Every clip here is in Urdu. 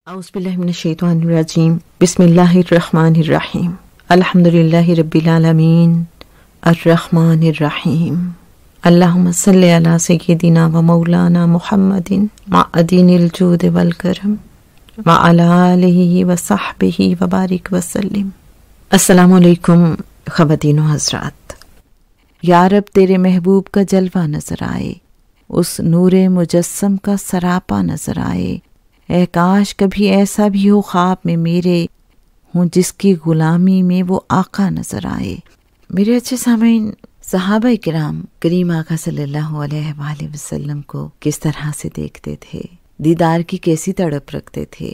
اعوذ باللہ من الشیطان الرجیم بسم اللہ الرحمن الرحیم الحمدللہ رب العالمین الرحمن الرحیم اللہم صلی علی سیدنا و مولانا محمد معدن الجود والکرم وعلی آلہ وصحبہ وبارک وسلم۔ السلام علیکم خواتین و حضرات۔ یا رب تیرے محبوب کا جلوہ نظر آئے، اس نور مجسم کا سراپا نظر آئے، اے کاش کبھی ایسا بھی ہو خواب میں میرے ہوں جس کی غلامی میں وہ آقا نظر آئے۔ میرے اچھے سامعین، صحابہ کرام کریم آقا صلی اللہ علیہ وآلہ وسلم کو کس طرح سے دیکھتے تھے، دیدار کی کیسی تڑپ رکھتے تھے،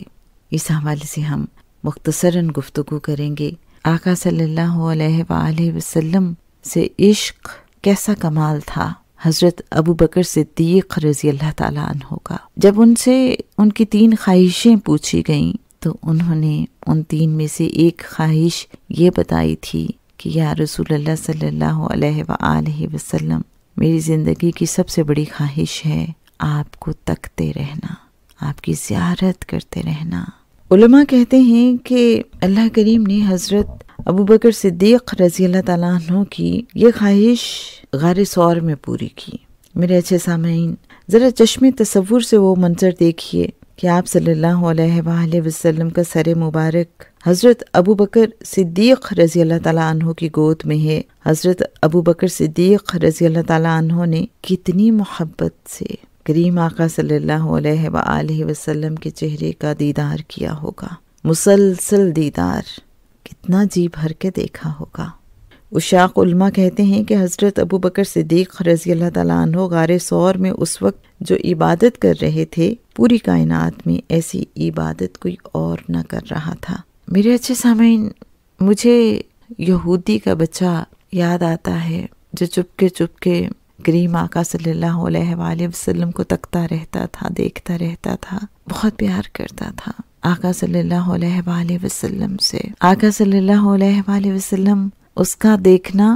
اس حوالے سے ہم مختصراً گفتگو کریں گے۔ آقا صلی اللہ علیہ وآلہ وسلم سے عشق کیسا کمال تھا۔ حضرت ابوبکر صدیق رضی اللہ تعالیٰ عنہ کا جب ان سے ان کی 3 خواہشیں پوچھی گئیں تو انہوں نے ان 3 میں سے ایک خواہش یہ بتائی تھی کہ یا رسول اللہ صلی اللہ علیہ وآلہ وسلم، میری زندگی کی سب سے بڑی خواہش ہے آپ کو تکتے رہنا، آپ کی زیارت کرتے رہنا۔ علماء کہتے ہیں کہ اللہ کریم نے حضرت ابوبکر صدیق رضی اللہ تعالیٰ عنہ کی یہ خواہش غار ثور میں پوری کی۔ میرے اچھے سامعین، ذرا چشم تصور سے وہ منظر دیکھیے کہ آپ صلی اللہ علیہ وآلہ وسلم کا سر مبارک حضرت ابوبکر صدیق رضی اللہ تعالیٰ عنہ کی گود میں ہے۔ حضرت ابوبکر صدیق رضی اللہ تعالیٰ عنہ نے کتنی محبت سے کریم آقا صلی اللہ علیہ وآلہ وسلم کے چہرے کا دیدار کیا ہوگا، مسلسل دیدار، کتنا جی بھر کے دیکھا ہوگا۔ عشاق علماء کہتے ہیں کہ حضرت ابوبکر صدیق رضی اللہ تعالیٰ عنہ غار ثور میں اس وقت جو عبادت کر رہے تھے، پوری کائنات میں ایسی عبادت کوئی اور نہ کر رہا تھا۔ میرے اچھے سامعین، مجھے یہودی کا بچہ یاد آتا ہے جو چپ کے کریم آقا صلی اللہ علیہ وآلہ وسلم کو تکتا رہتا تھا، دیکھتا رہتا تھا، بہت پیار کرتا تھا آقا صلی اللہ علیہ وآلہ وسلم سے۔ آقا صلی اللہ علیہ وآلہ وسلم اس کا دیکھنا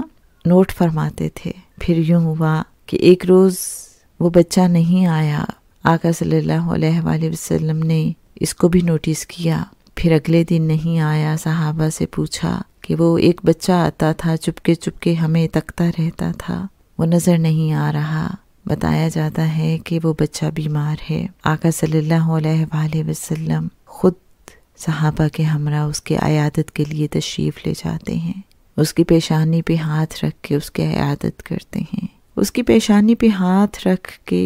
نوٹ فرماتے تھے۔ پھر یوں ہوا کہ ایک روز وہ بچہ نہیں آیا، آقا صلی اللہ علیہ وآلہ وسلم نے اس کو بھی نوٹس کیا۔ پھر اگلے دن نہیں آیا، صحابہ سے پوچھا کہ وہ ایک بچہ آتا تھا چپ کے ہمیں تکتا رہتا تھا، وہ نظر نہیں آ رہا۔ بتایا جاتا ہے کہ وہ بچہ بیمار ہے۔ آقا صلی اللہ علیہ وآلہ وسلم خود صحابہ کے ہمراہ اس کے عیادت کے لیے تشریف لے جاتے ہیں، اس کی پیشانی پہ ہاتھ رکھ کے اس کی عیادت کرتے ہیں، اس کی پیشانی پہ ہاتھ رکھ کے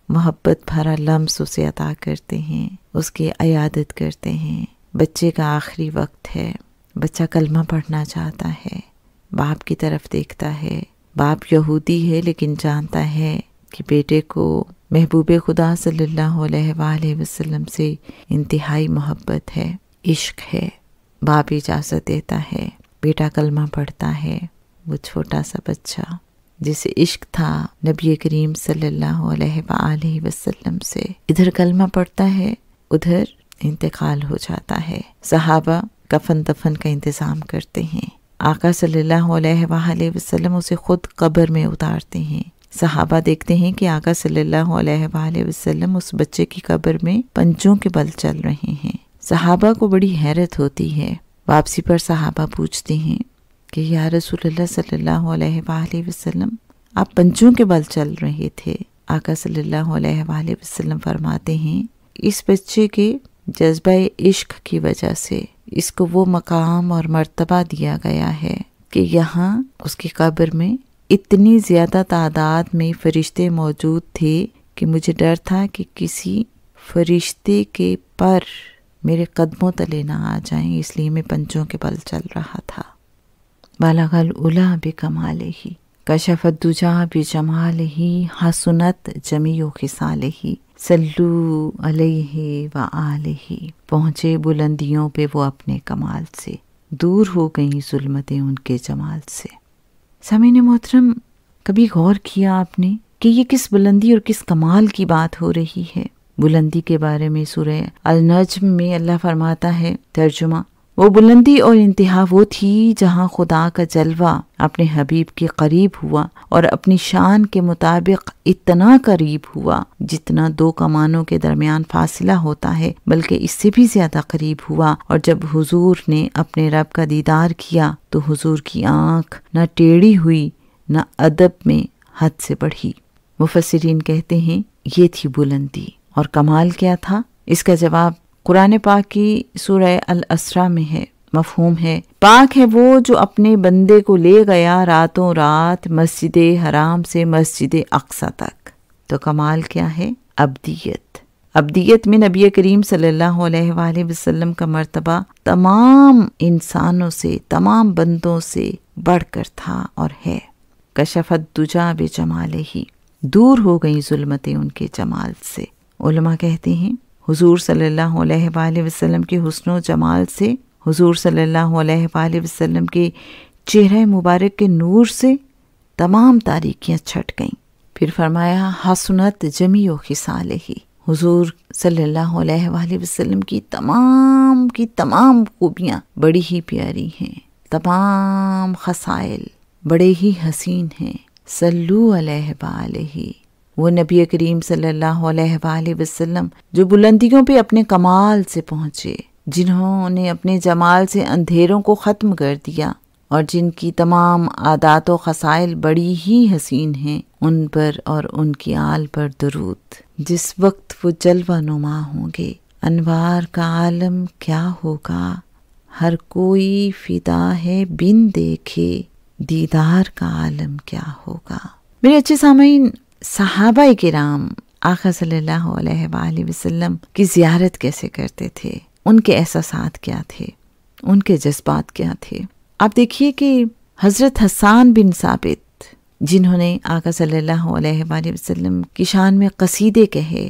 محبت بھرا لمس اسے عطا کرتے ہیں، اس کی عیادت کرتے ہیں۔ بچے کا آخری وقت ہے، بچہ کلمہ پڑھنا چاہتا ہے، باپ کی طرف دیکھتا ہے۔ باپ یہودی ہے لیکن جانتا ہے کہ بیٹے کو محبوب خدا صلی اللہ علیہ وآلہ وسلم سے انتہائی محبت ہے، عشق ہے۔ باپ اجازت دیتا ہے، بیٹا کلمہ پڑھتا ہے۔ وہ چھوٹا سا بچہ جسے عشق تھا نبی کریم صلی اللہ علیہ وآلہ وسلم سے، ادھر کلمہ پڑھتا ہے، ادھر انتقال ہو جاتا ہے۔ صحابہ کفن دفن کا انتظام کرتے ہیں۔ آقا صلی اللہ علیہ وآلہ وسلم اسے خود قبر میں اتارتے ہیں۔ صحابہ دیکھتے ہیں کہ آقا صلی اللہ علیہ وآلہ وسلم اس بچے کی قبر میں پنجوں کے بل چل رہے ہیں۔ صحابہ کو بڑی حیرت ہوتی ہے۔ واپسی پر صحابہ پوچھتے ہیں کہ یا رسول اللہ صلی اللہ علیہ وآلہ وسلم، آپ پنجوں کے بل چل رہے تھے۔ آقا صلی اللہ علیہ وآلہ وسلم فرماتے ہیں، اس بچے کے جذبہ عشق کی وجہ سے اس کو وہ مقام اور مرتبہ دیا گیا ہے کہ یہاں اس کی قبر میں اتنی زیادہ تعداد میں فرشتے موجود تھے کہ مجھے ڈر تھا کہ کسی فرشتے کے پر میرے قدموں تلے نہ آ جائیں، اس لیے میں پنجوں کے بل چل رہا تھا۔ بالغ العلا بکمالہ، کشف الدجا بجمالہ، حسنت جمیع خصالہ، صلو علیہ وآلہ۔ پہنچے بلندیوں پہ وہ اپنے کمال سے، دور ہو گئیں ظلمتیں ان کے جمال سے۔ سامعین محترم، کبھی غور کیا آپ نے کہ یہ کس بلندی اور کس کمال کی بات ہو رہی ہے؟ بلندی کے بارے میں سورہ النجم میں اللہ فرماتا ہے، ترجمہ، وہ بلندی اور انتہا وہ تھی جہاں خدا کا جلوہ اپنے حبیب کے قریب ہوا اور اپنی شان کے مطابق اتنا قریب ہوا جتنا دو کمانوں کے درمیان فاصلہ ہوتا ہے، بلکہ اس سے بھی زیادہ قریب ہوا۔ اور جب حضور نے اپنے رب کا دیدار کیا تو حضور کی آنکھ نہ ٹیڑھی ہوئی نہ ادب میں حد سے بڑھی۔ مفسرین کہتے ہیں یہ تھی بلندی، اور کمال کیا تھا؟ اس کا جواب قرآن پاک کی سورہ الاسراء میں ہے۔ مفہوم ہے، پاک ہے وہ جو اپنے بندے کو لے گیا راتوں رات مسجد حرام سے مسجد اقصی تک۔ تو کمال کیا ہے؟ ابدیت۔ ابدیت میں نبی کریم صلی اللہ علیہ وآلہ وسلم کا مرتبہ تمام انسانوں سے، تمام بندوں سے بڑھ کر تھا اور ہے۔ کشفت دجا بجمالہ، دور ہو گئی ظلمتیں ان کے جمال سے۔ علماء کہتے ہیں حضور صلی اللہ علیہ وآلہ وسلم کے حسن و جمال سے، حضور صلی اللہ علیہ وآلہ وسلم کے چہرہ مبارک کے نور سے تمام تاریکیاں چھٹ گئیں۔ پھر فرمایا حسنت جمیع خصالہ، حضور صلی اللہ علیہ وآلہ وسلم کی تمام خوبیاں بڑی ہی پیاری ہیں، تمام خصائل بڑے ہی حسین ہیں۔ صلو علیہ وآلہ، وہ نبی کریم صلی اللہ علیہ وآلہ وسلم جو بلندیوں پہ اپنے کمال سے پہنچے، جنہوں نے اپنے جمال سے اندھیروں کو ختم کر دیا اور جن کی تمام عادات و خصائل بڑی ہی حسین ہیں، ان پر اور ان کی آل پر درود۔ جس وقت وہ جلوہ نما ہوں گے، انوار کا عالم کیا ہوگا، ہر کوئی فدا ہے بن دیکھے، دیدار کا عالم کیا ہوگا۔ میرے اچھے سامعین، صحابہ کرام آقا صلی اللہ علیہ وآلہ وسلم کی زیارت کیسے کرتے تھے، ان کے احساسات کیا تھے، ان کے جذبات کیا تھے۔ آپ دیکھیے کہ حضرت حسان بن ثابت، جنہوں نے آقا صلی اللہ علیہ وآلہ وسلم کی شان میں قصیدے کہے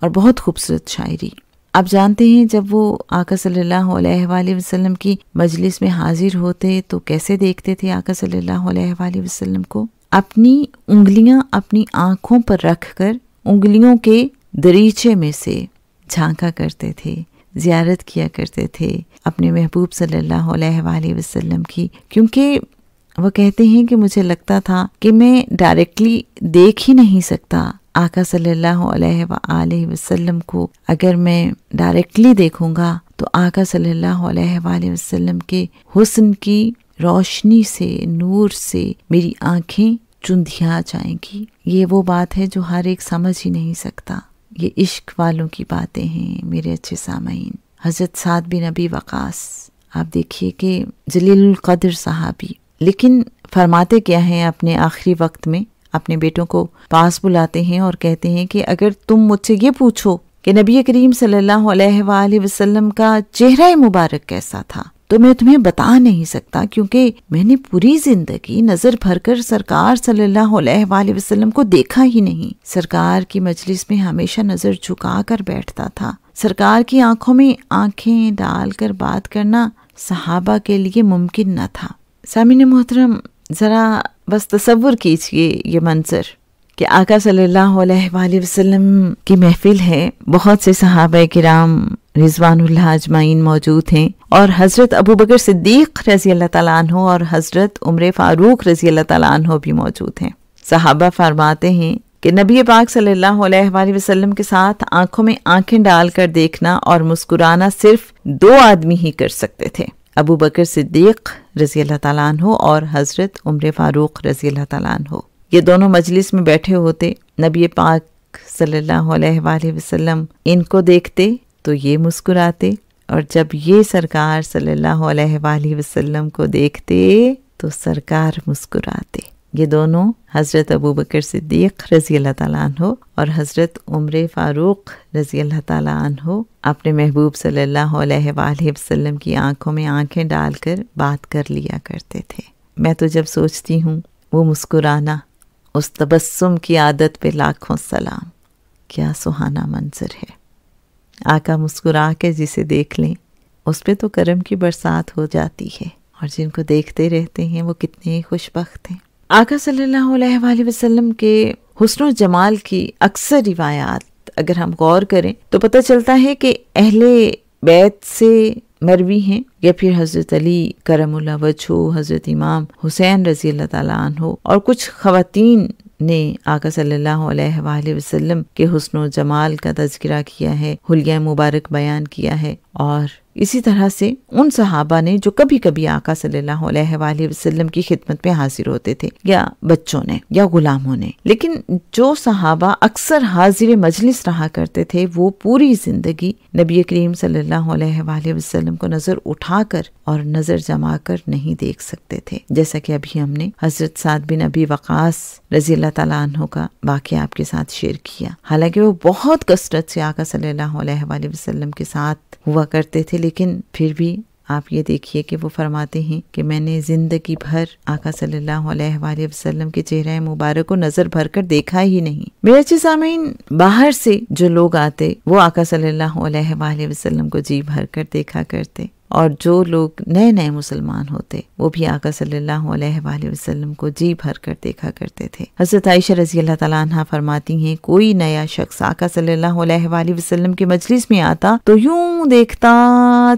اور بہت خوبصورت شاعری، آپ جانتے ہیں جب وہ آقا صلی اللہ علیہ وآلہ وسلم کی مجلس میں حاضر ہوتے تو کیسے دیکھتے تھے آقا صلی اللہ علیہ وآلہ وسلم کو؟ اپنی انگلیاں اپنی آنکھوں پر رکھ کر انگلیوں کے دریچے میں سے جھانکا کرتے تھے، زیارت کیا کرتے تھے اپنے محبوب صلی اللہ علیہ وآلہ وسلم کی، کیونکہ وہ کہتے ہیں کہ مجھے لگتا تھا کہ میں ڈائریکٹلی دیکھ ہی نہیں سکتا آقا صلی اللہ علیہ وآلہ وسلم کو۔ اگر میں ڈائریکٹلی دیکھوں گا تو آقا صلی اللہ علیہ وآلہ وسلم کے حسن کی روشنی سے، نور سے میری آنکھیں چندھیا جائیں گی۔ یہ وہ بات ہے جو ہر ایک سمجھ ہی نہیں سکتا، یہ عشق والوں کی باتیں ہیں میرے اچھے سامعین۔ حضرت سعد بن ابی وقاص، آپ دیکھیے کہ جلیل القدر صحابی، لیکن فرماتے کیا ہیں اپنے آخری وقت میں، اپنے بیٹوں کو پاس بلاتے ہیں اور کہتے ہیں کہ اگر تم مجھ سے یہ پوچھو کہ نبی کریم صلی اللہ علیہ وآلہ وسلم کا چہرہ مبارک کیسا تھا تو میں تمہیں بتا نہیں سکتا، کیونکہ میں نے پوری زندگی نظر بھر کر سرکار صلی اللہ علیہ وآلہ وسلم کو دیکھا ہی نہیں۔ سرکار کی مجلس میں ہمیشہ نظر جھکا کر بیٹھتا تھا، سرکار کی آنکھوں میں آنکھیں ڈال کر بات کرنا صحابہ کے لیے ممکن نہ تھا۔ سامعین محترم، ذرا بس تصور کیجئے یہ منظر کہ آقا صلی اللہ علیہ وآلہ وسلم کی محفل ہے، بہت سے صحابہ کرام رضوان اللہ اجمعین موجود ہیں، اور حضرت ابوبکر صدیق رضی اللہ تعالیٰ عنہ اور حضرت عمر فاروق رضی اللہ تعالیٰ عنہ بھی موجود ہیں۔ صحابہ فرماتے ہیں کہ نبی پاک صلی اللہ علیہ وآلہ وسلم کے ساتھ آنکھوں میں آنکھیں ڈال کر دیکھنا اور مسکرانا صرف دو آدمی ہی کر سکتے تھے، ابوبکر صدیق رضی اللہ تعالیٰ عنہ اور حضرت عمر فاروق رضی اللہ تعالیٰ عنہ۔ یہ دونوں مجلس میں بیٹھے ہوتے، نبی پاک صلی اللہ علیہ وآلہ وسلم ان کو دیکھتے تو یہ مسکراتے، اور جب یہ سرکار صلی اللہ علیہ وآلہ وسلم کو دیکھتے تو سرکار مسکراتے۔ یہ دونوں حضرت ابوبکر صدیق رضی اللہ تعالیٰ عنہ اور حضرت عمر فاروق رضی اللہ تعالیٰ عنہ اپنے محبوب صلی اللہ علیہ وآلہ وسلم کی آنکھوں میں آنکھیں ڈال کر بات کر لیا کرتے تھے۔ میں تو جب سوچتی ہوں وہ مسکرانا، اس تبسم کی عادت پہ لاکھوں سلام، کیا سہانا منظر ہے۔ آقا مسکرا کے جسے دیکھ لیں اس پہ تو کرم کی برسات ہو جاتی ہے، اور جن کو دیکھتے رہتے ہیں وہ کتنے خوش بخت ہیں۔ آقا صلی اللہ علیہ وآلہ وسلم کے حسن و جمال کی اکثر روایات اگر ہم غور کریں تو پتہ چلتا ہے کہ اہل بیت سے مروی ہیں یا پھر حضرت علی کرم اللہ وجہہ، حضرت امام حسین رضی اللہ تعالیٰ عنہ اور کچھ خواتین نے آقا صلی اللہ علیہ وآلہ وسلم کے حسن و جمال کا تذکرہ کیا ہے، حلیہ مبارک بیان کیا ہے، اور اسی طرح سے ان صحابہ نے جو کبھی کبھی آقا صلی اللہ علیہ وآلہ وسلم کی خدمت میں حاضر ہوتے تھے، یا بچوں نے یا غلاموں نے، لیکن جو صحابہ اکثر حاضر مجلس رہا کرتے تھے وہ پوری زندگی نبی کریم صلی اللہ علیہ وآلہ وسلم کو نظر اٹھا کر اور نظر جما کر نہیں دیکھ سکتے تھے، جیسا کہ ابھی ہم نے حضرت سعد بن ابی وقاص رضی اللہ تعالیٰ عنہ کا واقعہ آپ کے ساتھ شیئر کیا۔ حالانکہ وہ بہت کثرت سے آقا صلی اللہ علیہ وآلہ وسلم کے ساتھ ہوا کرتے تھے، لیکن پھر بھی آپ یہ دیکھیے کہ وہ فرماتے ہیں کہ میں نے زندگی بھر آقا صلی اللہ علیہ وآلہ وسلم کے چہرہ مبارک کو نظر بھر کر دیکھا ہی نہیں۔ میرے اچھے سامعین، باہر سے جو لوگ آتے وہ آقا صلی اللہ علیہ وآلہ وسلم کو جی بھر کر دیکھا کرتے، اور جو لوگ نئے نئے مسلمان ہوتے وہ بھی آقا صلی اللہ علیہ وآلہ وسلم کو جی بھر کر دیکھا کرتے تھے۔ حضرت عائشہ رضی اللہ تعالیٰ عنہا فرماتی ہیں کوئی نیا شخص آقا صلی اللہ علیہ وآلہ وسلم کے مجلس میں آتا تو یوں دیکھتا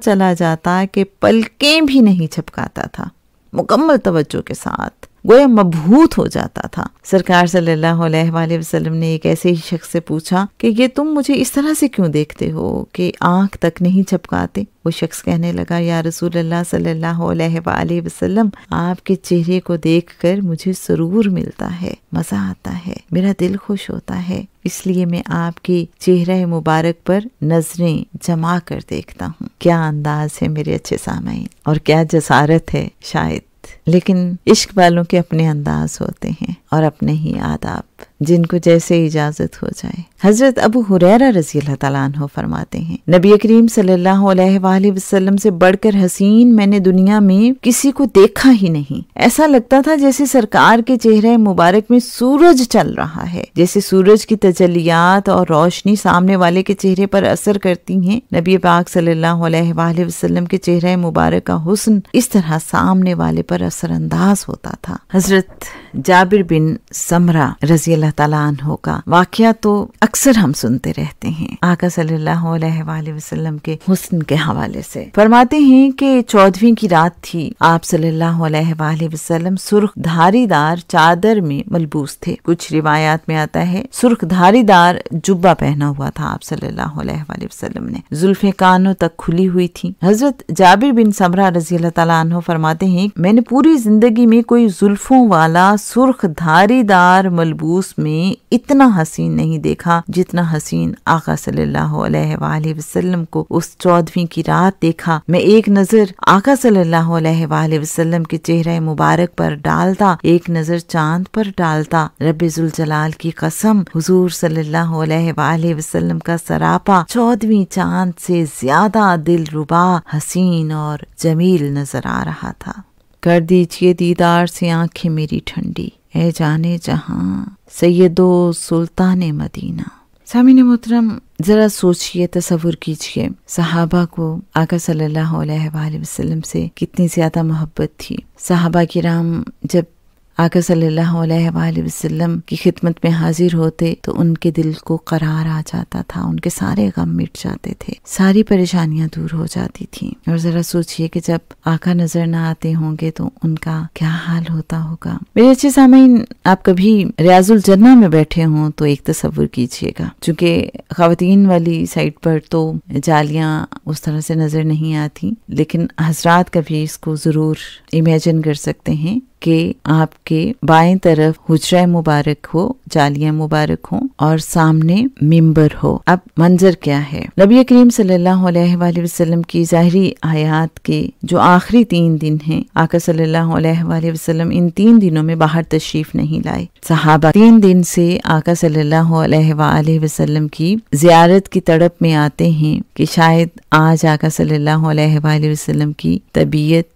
چلا جاتا کہ پلکیں بھی نہیں جھپکاتا تھا، مکمل توجہ کے ساتھ، گویا مبہوت ہو جاتا تھا۔ سرکار صلی اللہ علیہ وآلہ وسلم نے ایک ایسے ہی شخص سے پوچھا کہ یہ تم مجھے اس طرح سے کیوں دیکھتے ہو کہ آنکھ تک نہیں جھپکاتے؟ وہ شخص کہنے لگا یا رسول اللہ صلی اللہ علیہ وآلہ وسلم، آپ کے چہرے کو دیکھ کر مجھے سرور ملتا ہے، مزہ آتا ہے، میرا دل خوش ہوتا ہے، اس لیے میں آپ کے چہرہ مبارک پر نظریں جما کر دیکھتا ہوں۔ کیا انداز ہے میرے اچھے سامعین، اور کیا جسارت ہے شاید، لیکن عشق والوں کے اپنے انداز ہوتے ہیں اور اپنے ہی آداب، جن کو جیسے اجازت ہو جائے۔ حضرت ابو ہریرہ رضی اللہ تعالیٰ عنہ فرماتے ہیں نبی کریم صلی اللہ علیہ وآلہ وسلم سے بڑھ کر حسین میں نے دنیا میں کسی کو دیکھا ہی نہیں۔ ایسا لگتا تھا جیسے سرکار کے چہرے مبارک میں سورج چل رہا ہے، جیسے سورج کی تجلیات اور روشنی سامنے والے کے چہرے پر اثر کرتی ہیں، نبی پاک صلی اللہ علیہ وآلہ وسلم کے چہرے مبارک کا حسن اس طرح سامنے والے پر اثر انداز ہوتا تھا۔ حضرت جابر بن سمرہ رضی اللہ تعالیٰ عنہ کا واقعہ تو اکثر ہم سنتے رہتے ہیں آقا صلی اللہ علیہ وآلہ وسلم کے حسن کے حوالے سے۔ فرماتے ہیں کہ 14ویں کی رات تھی، آپ صلی اللہ علیہ وآلہ وسلم سرخ دھاری دار چادر میں ملبوس تھے، کچھ روایات میں آتا ہے سرخ دھاری دار جبہ پہنا ہوا تھا آپ صلی اللہ علیہ وآلہ وسلم نے، زلفیں کانوں تک کھلی ہوئی تھی۔ حضرت جابر بن سمرہ رضی اللہ تعالیٰ عنہ فرماتے ہیں میں نے پوری زندگی میں کوئی زلفوں والا سرخ دھاری دار ملبوس میں اتنا حسین نہیں دیکھا جتنا حسین آقا صلی اللہ علیہ وآلہ وسلم کو اس 14ویں کی رات دیکھا۔ میں ایک نظر آقا صلی اللہ علیہ وآلہ وسلم کے چہرے مبارک پر ڈالتا، ایک نظر چاند پر ڈالتا، رب ذوالجلال کی قسم حضور صلی اللہ علیہ وآلہ وسلم کا سراپا 14ویں چاند سے زیادہ دل ربا، حسین اور جمیل نظر آ رہا تھا۔ کر دیجئے دیدار سے آنکھیں میری ٹھنڈی، اے جانے جہاں سید و سلطان مدینہ۔ سامعین محترم، ذرا سوچئے، تصور کیجئے صحابہ کو آقا صلی اللہ علیہ وآلہ وسلم سے کتنی زیادہ محبت تھی۔ صحابہ کرام جب آقا صلی اللہ علیہ وآلہ وسلم کی خدمت میں حاضر ہوتے تو ان کے دل کو قرار آ جاتا تھا، ان کے سارے غم مٹ جاتے تھے، ساری پریشانیاں دور ہو جاتی تھیں۔ اور ذرا سوچئے کہ جب آقا نظر نہ آتے ہوں گے تو ان کا کیا حال ہوتا ہوگا۔ میرے اچھے سامعین، آپ کبھی ریاض الجنہ میں بیٹھے ہوں تو ایک تصور کیجئے گا، چونکہ خواتین والی سائٹ پر تو جالیاں اس طرح سے نظر نہیں آتی، لیکن حضرات کبھی اس کو ضرور امیجن کر سکتے ہیں کہ آپ کے بائیں طرف حجرہ مبارک ہو، جالیاں مبارک ہوں اور سامنے ممبر ہو۔ اب منظر کیا ہے؟ نبی کریم صلی اللہ علیہ وآلہ وسلم کی ظاہری حیات کے جو آخری 3 دن ہیں، آقا صلی اللہ علیہ وآلہ وسلم ان 3 دنوں میں باہر تشریف نہیں لائے۔ صحابہ 3 دن سے آقا صلی اللہ علیہ وآلہ وسلم کی زیارت کی تڑپ میں آتے ہیں کہ شاید آج آقا صلی اللہ علیہ وآلہ وسلم کی طبیعت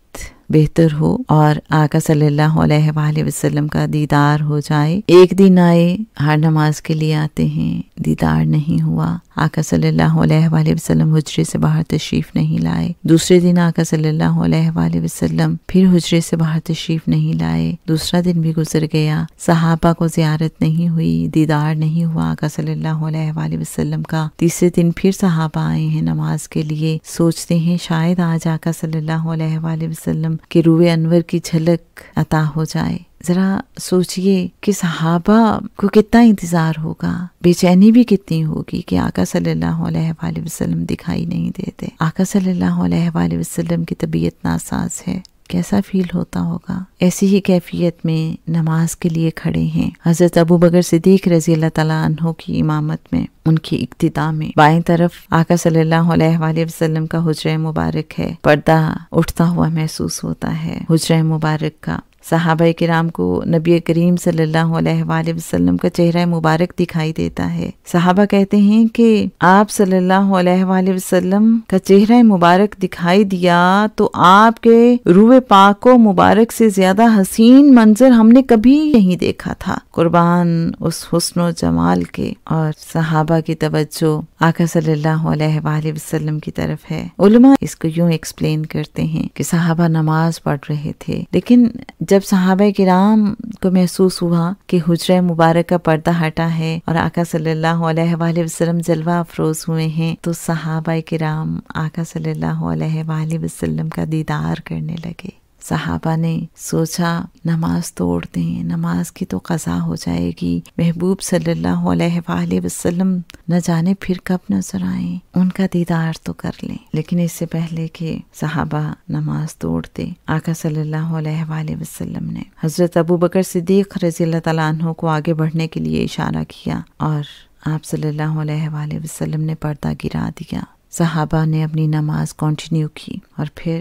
بہتر ہو اور آقا صلی اللہ علیہ وآلہ وسلم کا دیدار ہو جائے۔ ایک دن آئے، ہر نماز کے لیے آتے ہیں، دیدار نہیں ہوا، آقا صلی اللہ علیہ وآلہ وسلم حجرے سے باہر تشریف نہیں لائے۔ دوسرے دن آقا صلی اللہ علیہ وآلہ وسلم پھر حجرے سے باہر تشریف نہیں لائے۔ دوسرا دن بھی گزر گیا، صحابہ کو زیارت نہیں ہوئی، دیدار نہیں ہوا آقا صلی اللہ علیہ وآلہ وسلم کا۔ تیسرے دن پھر صحابہ آئے ہیں نماز کے لیے، سوچتے ہیں شاید آج آقا صلی اللہ علیہ وآلہ وسلم کے روح انور کی جھلک عطا ہو جائے۔ ذرا سوچئے کہ صحابہ کو کتنا انتظار ہوگا، بے چینی بھی کتنی ہوگی کہ آقا صلی اللہ علیہ وآلہ وسلم دکھائی نہیں دیتے۔ آقا صلی اللہ علیہ وآلہ وسلم کی طبیعت ناساز ہے، کیسا فیل ہوتا ہوگا۔ ایسی ہی کیفیت میں نماز کے لیے کھڑے ہیں۔ حضرت ابوبکر صدیق رضی اللہ تعالیٰ عنہ کی امامت میں، ان کی اقتداء میں بائیں طرف آقا صلی اللہ علیہ وآلہ وسلم کا حجرہ مبارک ہے، پردہ اٹھتا ہوا محسوس ہوتا ہے حجرہ مبارک کا۔ صحابہ کرام کو نبی کریم صلی اللہ علیہ وآلہ وسلم کا چہرہ مبارک دکھائی دیتا ہے۔ صحابہ کہتے ہیں کہ آپ صلی اللہ علیہ وآلہ وسلم کا چہرہ مبارک دکھائی دیا تو آپ کے روح پاک و مبارک سے زیادہ حسین منظر ہم نے کبھی نہیں دیکھا تھا۔ قربان اس حسن و جمال کے، اور صحابہ کی توجہ آقا صلی اللہ علیہ وآلہ وسلم کی طرف ہے۔ علماء اس کو یوں ایکسپلین کرتے ہیں کہ صحابہ نماز پڑھ رہے تھے، لیکن جب صحابہ کرام کو محسوس ہوا کہ حجرہ مبارک کا پردہ ہٹا ہے اور آقا صلی اللہ علیہ وآلہ وسلم جلوہ افروز ہوئے ہیں، تو صحابہ کرام آقا صلی اللہ علیہ وآلہ وسلم کا دیدار کرنے لگے۔ صحابہ نے سوچا نماز توڑ دیں، نماز کی تو قضا ہو جائے گی، محبوب صلی اللہ علیہ وآلہ وسلم نہ جانے پھر کب نظر آئیں، ان کا دیدار تو کر لیں۔ لیکن اس سے پہلے کہ صحابہ نماز توڑتے، آقا صلی اللہ علیہ وآلہ وسلم نے حضرت ابوبکر صدیق رضی اللہ تعالیٰ عنہ کو آگے بڑھنے کے لیے اشارہ کیا، اور آپ صلی اللہ علیہ وآلہ وسلم نے پردہ گرا دیا۔ صحابہ نے اپنی نماز کنٹینیو کی، اور پھر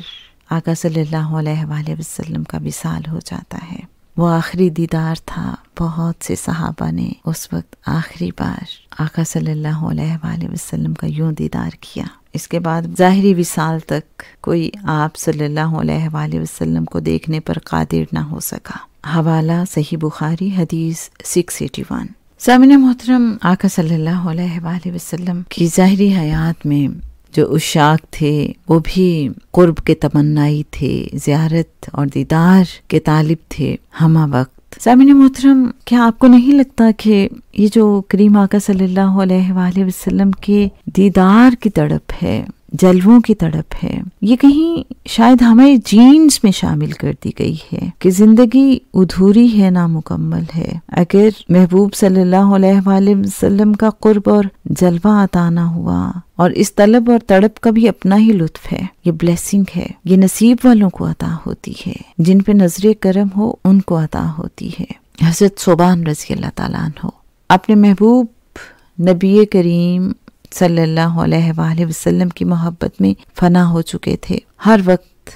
آقا صلی اللہ علیہ وآلہ وسلم کا وصال ہو جاتا ہے۔ وہ آخری دیدار تھا، بہت سے صحابہ نے اس وقت آخری بار آقا صلی اللہ علیہ وآلہ وسلم کا یوں دیدار کیا۔ اس کے بعد ظاہری وصال تک کوئی آپ صلی اللہ علیہ وآلہ وسلم کو دیکھنے پر قادر نہ ہو سکا۔ حوالہ صحیح بخاری حدیث 681۔ سامعین محترم، آقا صلی اللہ علیہ وآلہ وسلم کی ظاہری حیات میں جو عشاق تھے وہ بھی قرب کے تمنائی تھے، زیارت اور دیدار کے طالب تھے ہمہ وقت۔ سامعین محترم، کیا آپ کو نہیں لگتا کہ یہ جو کریم آقا صلی اللہ علیہ وآلہ وسلم کے دیدار کی تڑپ ہے، جلووں کی تڑپ ہے، یہ کہیں شاید ہمیں جینز میں شامل کر دی گئی ہے کہ زندگی ادھوری ہے، نامکمل ہے اگر محبوب صلی اللہ علیہ وآلہ وسلم کا قرب اور جلوہ عطا نہ ہوا۔ اور اس طلب اور تڑپ کا بھی اپنا ہی لطف ہے، یہ بلیسنگ ہے، یہ نصیب والوں کو عطا ہوتی ہے، جن پہ نظر کرم ہو ان کو عطا ہوتی ہے۔ حضرت ثوبان رضی اللہ تعالیٰ عنہ اپنے محبوب نبی کریم صلی اللہ علیہ وآلہ وسلم کی محبت میں فنا ہو چکے تھے، ہر وقت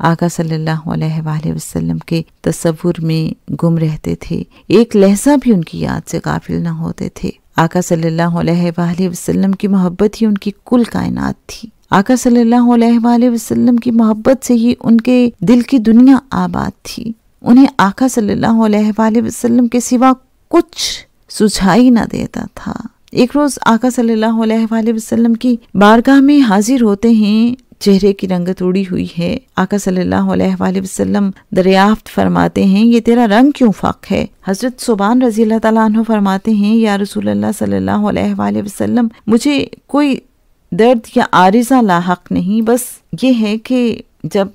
آقا صلی اللہ علیہ وآلہ وسلم کے تصور میں گم رہتے تھے، ایک لحظہ بھی ان کی یاد سے غافل نہ ہوتے تھے۔ آقا صلی اللہ علیہ وآلہ وسلم کی محبت ہی ان کی کل کائنات تھی، آقا صلی اللہ علیہ وآلہ وسلم کی محبت سے ہی ان کے دل کی دنیا آباد تھی، انہیں آقا صلی اللہ علیہ وآلہ وسلم کے سوا کچھ سجھائی نہ دیتا تھا۔ ایک روز آقا صلی اللہ علیہ وآلہ وسلم کی بارگاہ میں حاضر ہوتے ہیں، چہرے کی رنگت اڑی ہوئی ہے۔ آقا صلی اللہ علیہ وآلہ وسلم دریافت فرماتے ہیں، یہ تیرا رنگ کیوں فاق ہے؟ حضرت ثوبان رضی اللہ تعالیٰ عنہ فرماتے ہیں، یا رسول اللہ صلی اللہ علیہ وآلہ وسلم، مجھے کوئی درد یا عارضہ لاحق نہیں، بس یہ ہے کہ جب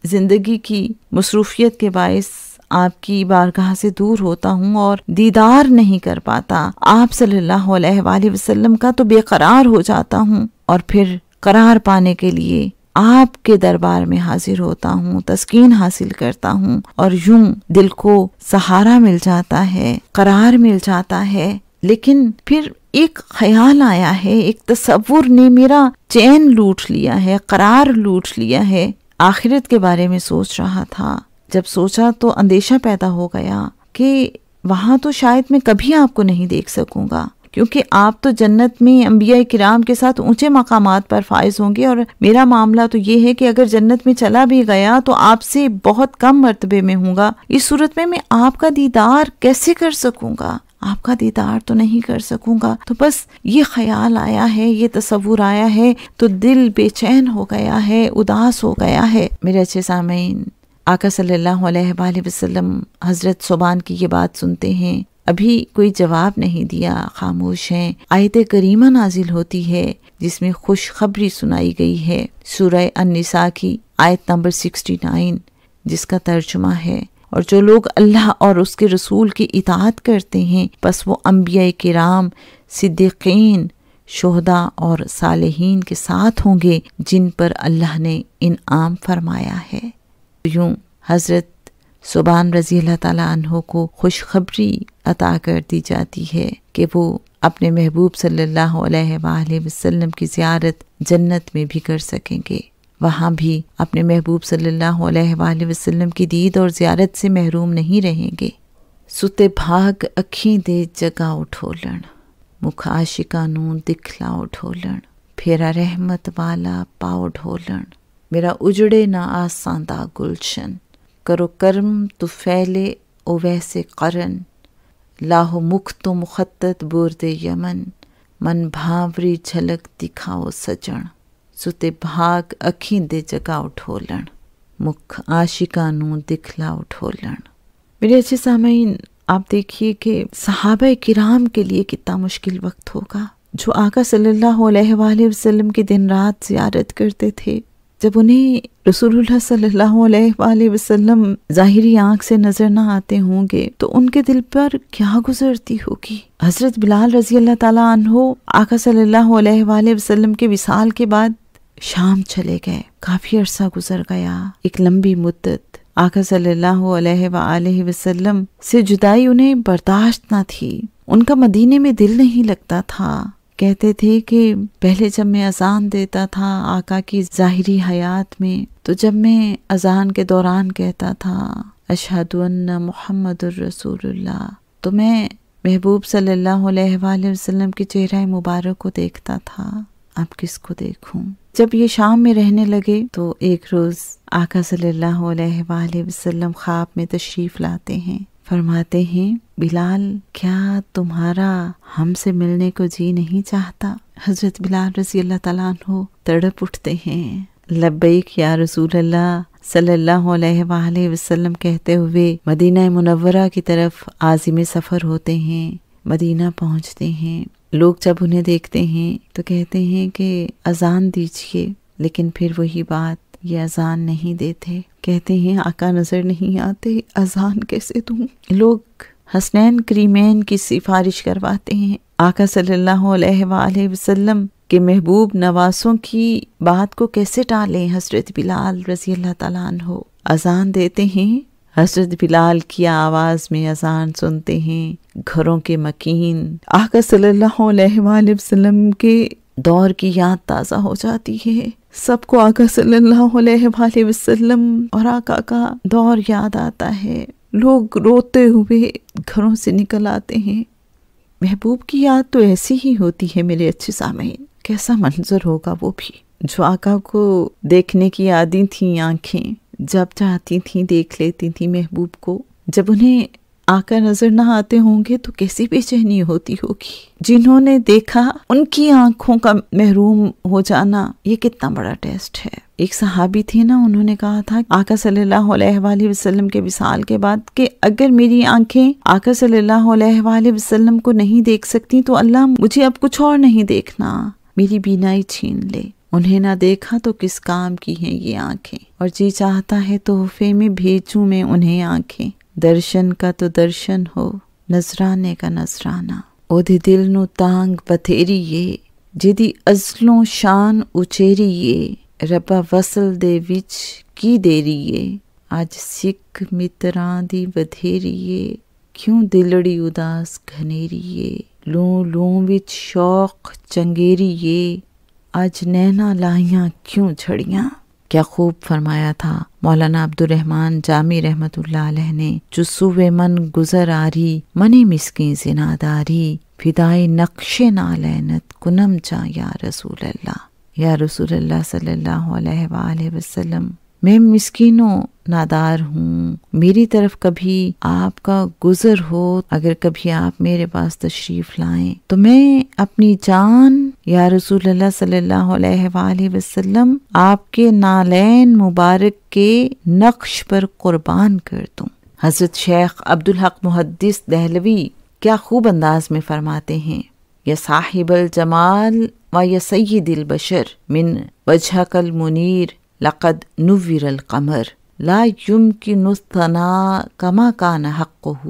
زندگی کی مصروفیت کے باعث آپ کی بارگاہ سے دور ہوتا ہوں اور دیدار نہیں کر پاتا آپ صلی اللہ علیہ وآلہ وسلم کا، تو بے قرار ہو جاتا ہوں، اور پھر قرار پانے کے لیے آپ کے دربار میں حاضر ہوتا ہوں، تسکین حاصل کرتا ہوں، اور یوں دل کو سہارا مل جاتا ہے، قرار مل جاتا ہے۔ لیکن پھر ایک خیال آیا ہے، ایک تصور نے میرا چین لوٹ لیا ہے، قرار لوٹ لیا ہے۔ آخرت کے بارے میں سوچ رہا تھا، جب سوچا تو اندیشہ پیدا ہو گیا کہ وہاں تو شاید میں کبھی آپ کو نہیں دیکھ سکوں گا، کیونکہ آپ تو جنت میں انبیاء کرام کے ساتھ اونچے مقامات پر فائز ہوں گے، اور میرا معاملہ تو یہ ہے کہ اگر جنت میں چلا بھی گیا تو آپ سے بہت کم مرتبے میں ہوں گا، اس صورت میں آپ کا دیدار کیسے کر سکوں گا؟ آپ کا دیدار تو نہیں کر سکوں گا۔ تو بس یہ خیال آیا ہے، یہ تصور آیا ہے تو دل بے چین ہو گیا ہے، اداس ہو گیا ہے۔ میرے اچھے سامعین، آقا صلی اللہ علیہ وآلہ وسلم حضرت ثوبان کی یہ بات سنتے ہیں، ابھی کوئی جواب نہیں دیا، خاموش ہیں۔ آیت کریمہ نازل ہوتی ہے جس میں خوشخبری سنائی گئی ہے، سورہ النساء کی آیت نمبر 69، جس کا ترجمہ ہے، اور جو لوگ اللہ اور اس کے رسول کی اطاعت کرتے ہیں پس وہ انبیاء کرام، صدیقین، شہداء اور صالحین کے ساتھ ہوں گے جن پر اللہ نے انعام فرمایا ہے۔ یوں حضرت ثوبان رضی اللہ تعالیٰ عنہ کو خوشخبری عطا کر دی جاتی ہے کہ وہ اپنے محبوب صلی اللہ علیہ وآلہ وسلم کی زیارت جنت میں بھی کر سکیں گے، وہاں بھی اپنے محبوب صلی اللہ علیہ وآلہ وسلم کی دید اور زیارت سے محروم نہیں رہیں گے۔ ستے بھاگ اکھیں دے جگا اٹھولن، مکھ عاشقاں نوں دکھلاؤ ڈھولن، پھیرا رحمت والا پاؤ ڈھولن، میرا اجڑے نہ آساں دا گلشن، کرو کرم تو پھیلے او ویسے قرن، لاہو مکھ تو مخطط برد یمن، من بھاوری جھلک دکھاؤ سجن، ستے بھاگ اکھیں دے جگاؤ ڈھولن، مکھ عاشقاں نوں دکھلاؤ ڈھولن۔ میرے اچھے سامعین، آپ دیکھیے کہ صحابہ کرام کے لیے کتنا مشکل وقت ہوگا، جو آقا صلی اللہ علیہ وآلہ وسلم کی دن رات زیارت کرتے تھے۔ جب انہیں رسول اللہ صلی اللہ علیہ وآلہ وسلم ظاہری آنکھ سے نظر نہ آتے ہوں گے تو ان کے دل پر کیا گزرتی ہوگی۔ حضرت بلال رضی اللہ تعالیٰ عنہ آقا صلی اللہ علیہ وآلہ وسلم کے وصال کے بعد شام چلے گئے، کافی عرصہ گزر گیا، ایک لمبی مدت آقا صلی اللہ علیہ وآلہ وسلم سے جدائی انہیں برداشت نہ تھی، ان کا مدینے میں دل نہیں لگتا تھا۔ کہتے تھے کہ پہلے جب میں اذان دیتا تھا آقا کی ظاہری حیات میں، تو جب میں اذان کے دوران کہتا تھا اشہد ان محمد الرسول اللہ، تو میں محبوب صلی اللہ علیہ وآلہ وسلم کے چہرہ مبارک کو دیکھتا تھا، اب کس کو دیکھوں۔ جب یہ شام میں رہنے لگے تو ایک روز آقا صلی اللہ علیہ وآلہ وسلم خواب میں تشریف لاتے ہیں، فرماتے ہیں بلال کیا تمہارا ہم سے ملنے کو جی نہیں چاہتا؟ حضرت بلال رضی اللہ تعالیٰ عنہ تڑپ اٹھتے ہیں، لبیک یا رسول اللہ صلی اللہ علیہ وآلہ وسلم کہتے ہوئے مدینہ منورہ کی طرف عازم سفر ہوتے ہیں، مدینہ پہنچتے ہیں۔ لوگ جب انہیں دیکھتے ہیں تو کہتے ہیں کہ اذان دیجئے، لیکن پھر وہی بات، یہ اذان نہیں دیتے، کہتے ہیں آقا نظر نہیں آتے، اذان کیسے دوں؟ لوگ حسنین کریمین کی سفارش کرواتے ہیں، آقا صلی اللہ علیہ وآلہ وسلم کے محبوب نواسوں کی بات کو کیسے ٹالیں؟ حضرت بلال رضی اللہ تعالیٰ عنہ اذان دیتے ہیں، حضرت بلال کی آواز میں اذان سنتے ہیں، گھروں کے مکین آقا صلی اللہ علیہ وآلہ وسلم کے دور کی یاد تازہ ہو جاتی ہے، سب کو آقا صلی اللہ علیہ وآلہ وسلم اور آقا کا دور یاد آتا ہے، لوگ روتے ہوئے گھروں سے نکل آتے ہیں۔ محبوب کی یاد تو ایسی ہی ہوتی ہے میرے اچھے سامعین، کیسا منظر ہوگا وہ بھی، جو آقا کو دیکھنے کی عادی تھیں آنکھیں، جب چاہتی تھیں دیکھ لیتی تھیں محبوب کو، جب انہیں آقا نظر نہ آتے ہوں گے تو کیسی بے چینی ہوتی ہوگی۔ جنہوں نے دیکھا ان کی آنکھوں کا محروم ہو جانا، یہ کتنا بڑا ٹیسٹ ہے۔ ایک صحابی تھے نا، انہوں نے کہا تھا آقا صلی اللہ علیہ وآلہ وسلم کے وصال کے بعد کہ اگر میری آنکھیں آقا صلی اللہ علیہ وآلہ وسلم کو نہیں دیکھ سکتی تو اللہ مجھے اب کچھ اور نہیں دیکھنا، میری بینائی چھین لے۔ انہیں نہ دیکھا تو کس کام کی ہیں یہ آنکھیں، اور جی چاہتا ہے تحفے میں بھیجوں میں انہیں آنکھیں، درشن کا تو درشن ہو، نذرانے کا نذرانہ، او دے دل نو تانگ بتھیری یہ، جدی ازلوں شان اچیری یہ، ربا وصل دے وچ کی دیری یہ، اج سکھ متراں دی بدھیری یہ، کیوں دلڑی اداس گھنیری یہ، لوں لوں وچ شوق چنگیری یہ، اج نینا لائیاں کیوں جھڑیاں۔ کیا خوب فرمایا تھا مولانا عبدالرحمن جامی رحمت اللہ علیہ نے، جو سوے من گزر آری منی مسکین زناداری، فدائے نقش نالینت کنم چا یا رسول اللہ۔ یا رسول اللہ صلی اللہ علیہ وآلہ وسلم، میں مسکین و نادار ہوں، میری طرف کبھی آپ کا گزر ہو، اگر کبھی آپ میرے پاس تشریف لائیں تو میں اپنی جان یا رسول اللہ صلی اللہ علیہ وآلہ وسلم آپ کے نالین مبارک کے نقش پر قربان کر دوں۔ حضرت شیخ عبدالحق محدث دہلوی کیا خوب انداز میں فرماتے ہیں، یا صاحب الجمال و یا سید البشر من وجہک المنیر لقد نور القمر لا یمکن الثناء کما کان حقہ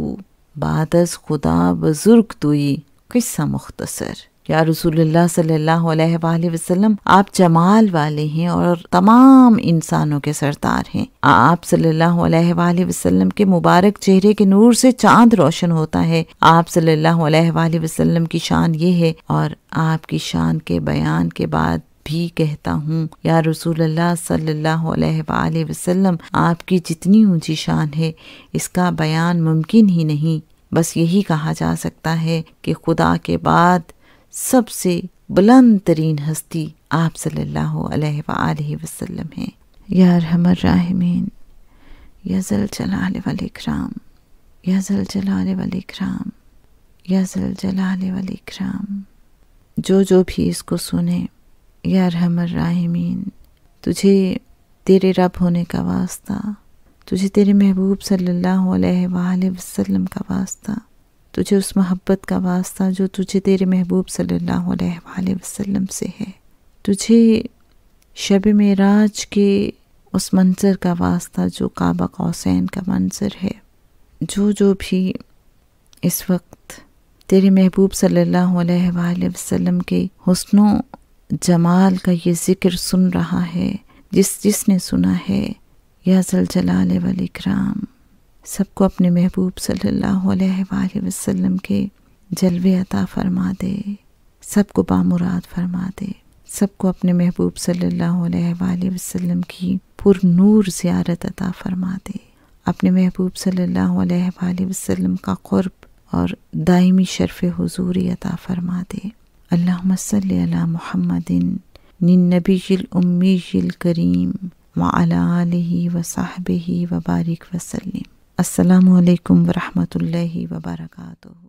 بعد از خدا بزرگ توئی قصہ مختصر۔ یا رسول اللہ صلی اللہ علیہ وآلہ وسلم، آپ جمال والے ہیں اور تمام انسانوں کے سردار ہیں۔ آپ صلی اللہ علیہ وآلہ وسلم کے مبارک چہرے کے نور سے چاند روشن ہوتا ہے۔ آپ صلی اللہ علیہ وآلہ وسلم کی شان یہ ہے، اور آپ کی شان کے بیان کے بعد بھی کہتا ہوں، یا رسول اللہ صلی اللہ علیہ وآلہ وسلم، آپ کی جتنی اونچی شان ہے اس کا بیان ممکن ہی نہیں۔ بس یہی کہا جا سکتا ہے کہ خدا کے بعد سب سے بلند ترین ہستی آپ صلی اللہ علیہ وآلہ وسلم ہیں۔ یا ارحم الراحمین، یا ذل جلال والاکرام، یا ذل جلال والاکرام، یا ذل جلال والاکرام، جو بھی اس کو سنے، یا ارحم الراحمین، تجھے تیرے رب ہونے کا واسطہ، تجھے تیرے محبوب صلی اللہ علیہ وآلہ وسلم کا واسطہ، تجھے اس محبت کا واسطہ جو تجھے تیرے محبوب صلی اللہ علیہ وآلہ وسلم سے ہے، تجھے شب معراج کے اس منظر کا واسطہ جو کعبہ قوسین کا منظر ہے، جو بھی اس وقت تیرے محبوب صلی اللہ علیہ وآلہ وسلم کے حسن و جمال کا یہ ذکر سن رہا ہے، جس نے سنا ہے، یا ذل جلال والاکرام، سب کو اپنے محبوب صلی اللہ علیہ وآلہ وسلم کے جلوے عطا فرما دے، سب کو بامراد فرما دے، سب کو اپنے محبوب صلی اللہ علیہ وآلہ وسلم کی پر نور زیارت عطا فرما دے، اپنے محبوب صلی اللہ علیہ وآلہ وسلم کا قرب اور دائمی شرف حضوری عطا فرما دے۔ اللہم صلی علی محمد النبی الامی الکریم وعلی آلہ وصحبہ وبارک وسلم۔ السلام علیکم ورحمۃ اللہ وبرکاتہ۔